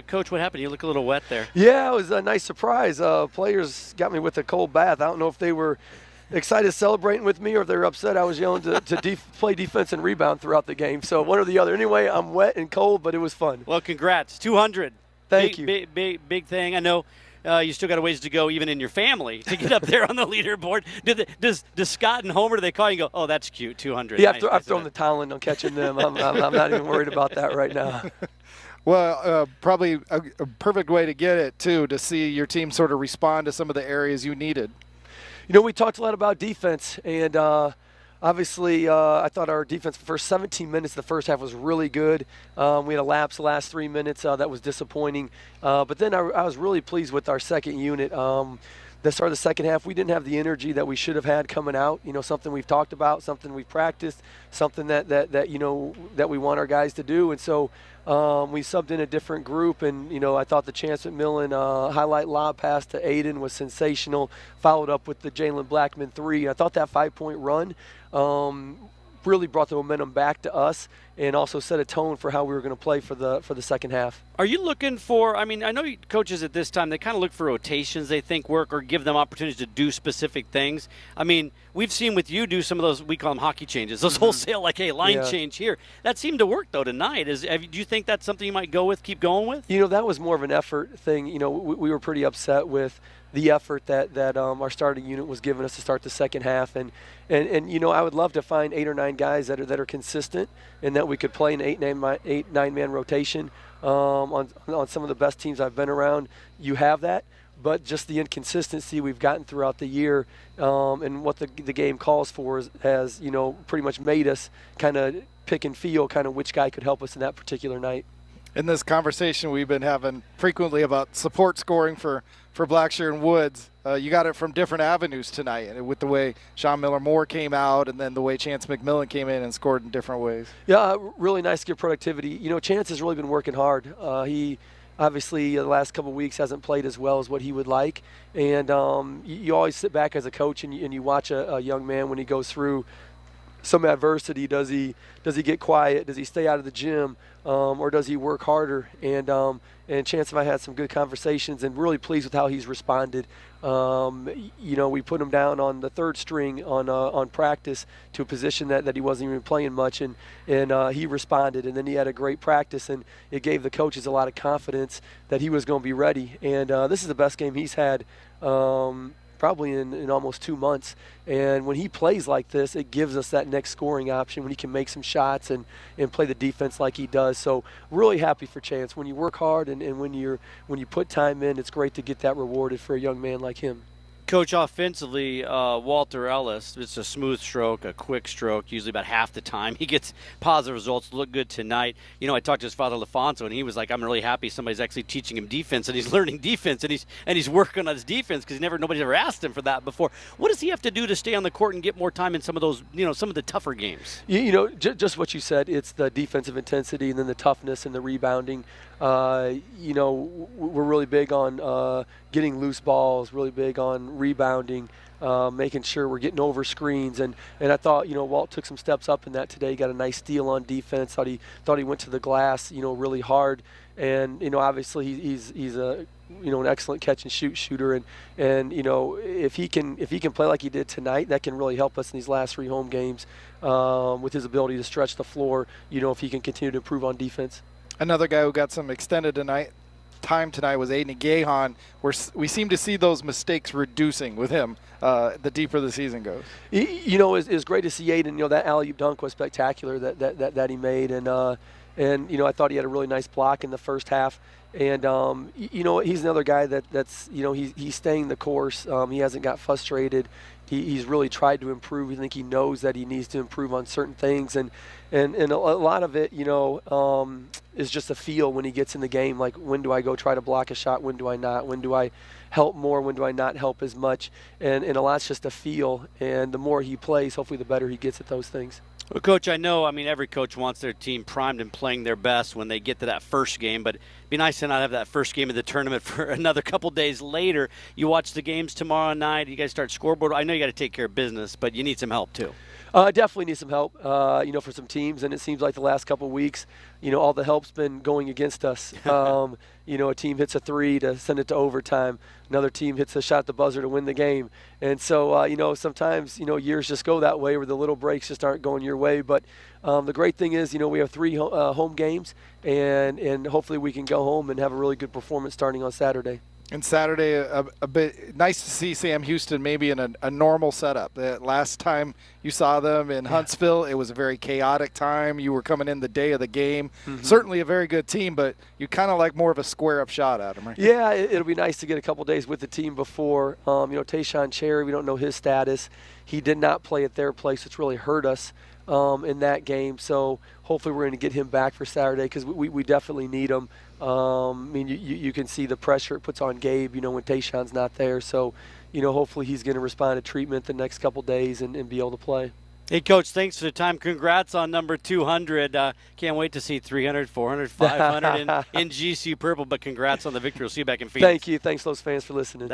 Coach, what happened? You look a little wet there. Yeah, it was a nice surprise. Players got me with a cold bath. I don't know if they were excited celebrating with me or if they were upset I was yelling to play defense and rebound throughout the game. So one or the other. Anyway, I'm wet and cold, but it was fun. Well, congrats. 200. Thank you. Big thing. I know you still got a ways to go even in your family to get up there on the leaderboard. Does Scott and Homer, do they call you and go, oh, that's cute, 200? Yeah, I've thrown the towel in on catching them. I'm not even worried about that right now. Well, probably a perfect way to get it, too, to see your team sort of respond to some of the areas you needed. You know, we talked a lot about defense, and obviously I thought our defense for the first 17 minutes of the first half was really good. We had a lapse the last 3 minutes. That was disappointing. But then I was really pleased with our second unit. The start of the second half, we didn't have the energy that we should have had coming out. You know, something we've talked about, something we've practiced, something that you know that we want our guys to do. And so we subbed in a different group, and you know I thought the Chance McMillan highlight lob pass to Aiden was sensational. Followed up with the Jalen Blackman 3. I thought that 5-point run really brought the momentum back to us, and also set a tone for how we were going to play for the second half. Are you looking for, I mean, I know coaches at this time, they kind of look for rotations they think work or give them opportunities to do specific things. I mean, we've seen with you do some of those, we call them hockey changes, those wholesale, like, hey, line change here. That seemed to work, though, tonight. Do you think that's something you might keep going with? You know, that was more of an effort thing. You know, we were pretty upset with the effort that our starting unit was giving us to start the second half. And you know, I would love to find 8 or 9 guys that are consistent and that we could play an 8-9-man rotation. On some of the best teams I've been around, you have that. But just the inconsistency we've gotten throughout the year and what the game calls for has, you know, pretty much made us kind of pick and feel kind of which guy could help us in that particular night. In this conversation we've been having frequently about support scoring for Blackshear and Woods, you got it from different avenues tonight, and with the way Sean Miller-Moore came out and then the way Chance McMillan came in and scored in different ways. Yeah, really nice to get productivity. You know, Chance has really been working hard. He obviously the last couple of weeks hasn't played as well as what he would like, and you always sit back as a coach and you watch a young man when he goes through some adversity. Does he get quiet? Does he stay out of the gym, or does he work harder? And Chance and I had some good conversations, and really pleased with how he's responded. You know, we put him down on the third string on practice to a position that he wasn't even playing much, and he responded. And then he had a great practice, and it gave the coaches a lot of confidence that he was going to be ready. And this is the best game he's had probably in almost 2 months. And when he plays like this, it gives us that next scoring option when he can make some shots and play the defense like he does. So really happy for Chance. When you work hard and when you put time in, it's great to get that rewarded for a young man like him. Coach, offensively, Walter Ellis, it's a smooth stroke, a quick stroke, usually about half the time. He gets positive results, look good tonight. You know, I talked to his father, LaFonso, and he was like, I'm really happy somebody's actually teaching him defense, and he's learning defense, and he's working on his defense because nobody's ever asked him for that before. What does he have to do to stay on the court and get more time in some of those, you know, some of the tougher games? You know, just what you said, it's the defensive intensity and then the toughness and the rebounding. You know, we're really big on getting loose balls, really big on rebounding, making sure we're getting over screens. And I thought, you know, Walt took some steps up in that today. He got a nice steal on defense. Thought he went to the glass, you know, really hard. And, you know, obviously he's a, you know, an excellent catch and shoot shooter. And you know, if he can play like he did tonight, that can really help us in these last 3 home games with his ability to stretch the floor, you know, if he can continue to improve on defense. Another guy who got some extended time tonight was Aiden Gahan, where we seem to see those mistakes reducing with him the deeper the season goes. You know, it's great to see Aiden. You know, that alley-oop dunk was spectacular that he made, and you know, I thought he had a really nice block in the first half. And you know, he's another guy that's you know, he's staying the course. He hasn't got frustrated. He's really tried to improve. I think he knows that he needs to improve on certain things, and a lot of it, you know, is just a feel when he gets in the game. Like, when do I go try to block a shot? When do I not? When do I help more? When do I not help as much? And a lot's just a feel. And the more he plays, hopefully the better he gets at those things. Well, Coach, I know, I mean, every coach wants their team primed and playing their best when they get to that first game, but it'd be nice to not have that first game of the tournament for another couple days later. You watch the games tomorrow night, you guys start scoreboard. I know you got to take care of business, but you need some help too. Definitely need some help, you know, for some teams, and it seems like the last couple of weeks, all the help's been going against us. A team hits a 3 to send it to overtime. Another team hits a shot at the buzzer to win the game. And so, sometimes, years just go that way where the little breaks just aren't going your way. But the great thing is, we have 3 home games, and hopefully we can go home and have a really good performance starting on Saturday. And Saturday, a bit nice to see Sam Houston maybe in a normal setup. The last time you saw them in Huntsville, it was a very chaotic time. You were coming in the day of the game. Mm-hmm. Certainly a very good team, but you kind of like more of a square-up shot at them, right? Yeah, it'll be nice to get a couple days with the team before. Tayshawn Cherry, we don't know his status. He did not play at their place, which really hurt us in that game. So hopefully we're going to get him back for Saturday because we definitely need him. You can see the pressure it puts on Gabe, when Tayshawn's not there. So, hopefully he's going to respond to treatment the next couple days and be able to play. Hey, Coach, thanks for the time. Congrats on number 200. Can't wait to see 300, 400, 500 in GCU Purple, but congrats on the victory. We'll see you back in Phoenix. Thank you. Thanks, those fans, for listening.